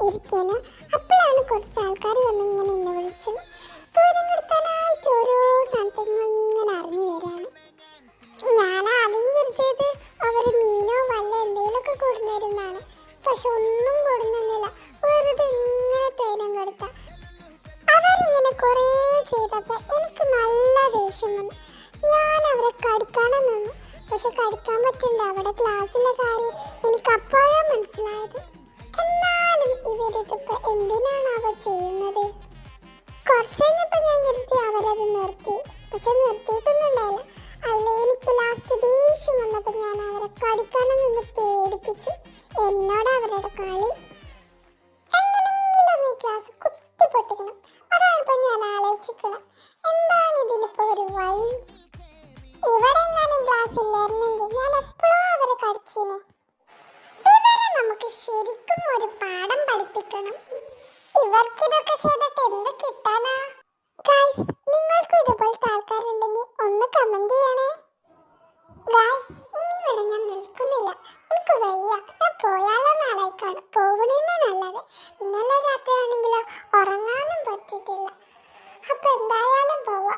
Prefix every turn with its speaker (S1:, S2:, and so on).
S1: ഇരിക്കാനോ അപ്പോഴാണ് കുറച്ച് ആൾക്കാർ വന്ന് ഇങ്ങനെ എന്നെ വിളിച്ചത്. ദൂരം നിർത്താനായിട്ട് ഓരോ സ്ഥലത്തും ഇങ്ങനെ അറിഞ്ഞു വരാണ്. ഞാൻ ആദ്യം കരുതിയത് അവർ മീനോ വല്ല എന്തെങ്കിലുമൊക്കെ കൊടുന്നിരുന്നാണ്. പക്ഷെ ഒന്നും കൊടുന്നില്ല, വെറുതെ ഇങ്ങനെ തേനം കൊടുത്ത. അവരിങ്ങനെ കുറേ ചെയ്തപ്പോൾ എനിക്ക് നല്ല ദേഷ്യം വന്നു. ഞാൻ അവരെ കടിക്കാനും നിന്നു. പക്ഷെ കടിക്കാൻ പറ്റണ്ട, അവിടെ ക്ലാസ്സിലെ കാര്യം എനിക്ക് അപ്പോഴാണ് മനസ്സിലായത്. എന്നാലും ഇവരിതിപ്പോ എന്തിനാണ് അവർ ചെയ്യുന്നത്? കുറച്ച് കഴിഞ്ഞപ്പോൾ ഞാൻ കരുതി അവരത് നിർത്തി. പക്ഷെ നിർത്തിയിട്ടൊന്നും ഉണ്ടായില്ല. അതിൽ എനിക്ക് ലാസ്റ്റ് ദേഷ്യം വന്നപ്പോൾ ഞാൻ അവരെ കടിക്കാനും നിന്ന് പേടിപ്പിച്ചു. എന്നോട് അവരുടെ കളി. എങ്ങനെയെങ്കിലും ഈ ക്ലാസ് കുത്തി പൊട്ടിക്കണം, അതാണ് ഇപ്പൊ ഞാൻ ആലോചിക്കണം. എന്താണ് ഇതിനിപ്പോ ഒരു വഴി? ഇവിടെ എങ്ങാനും ക്ലാസ് ഇല്ലായിരുന്നെങ്കിൽ ഞാൻ എപ്പോഴും അവരെ കടിച്ചീനെ. ഇവരെ നമുക്ക് ശരിക്കും ഒരു പാഠം പഠിപ്പിക്കണം. ഇവർക്കിതൊക്കെ ചെയ്തിട്ട് എന്ത് കിട്ടാനാ? ഗൈസ്, നിങ്ങൾക്കും ഇതുപോലത്തെ ആൾക്കാരുണ്ടെങ്കിൽ ഒന്ന് കമന്റ് ചെയ്യണേ. ഗൈസ്, ഇനി ഇവിടെ ഞാൻ നിൽക്കുന്നില്ല, എനിക്ക് വയ്യ. ഞാൻ പോയാലോ നാളേക്കാണ്, പോകണേന്ന് നല്ലത്. ഇന്നലെ രാത്രി ആണെങ്കിലോ ഉറങ്ങാനും പറ്റിയിട്ടില്ല. അപ്പൊ എന്തായാലും പോവാ.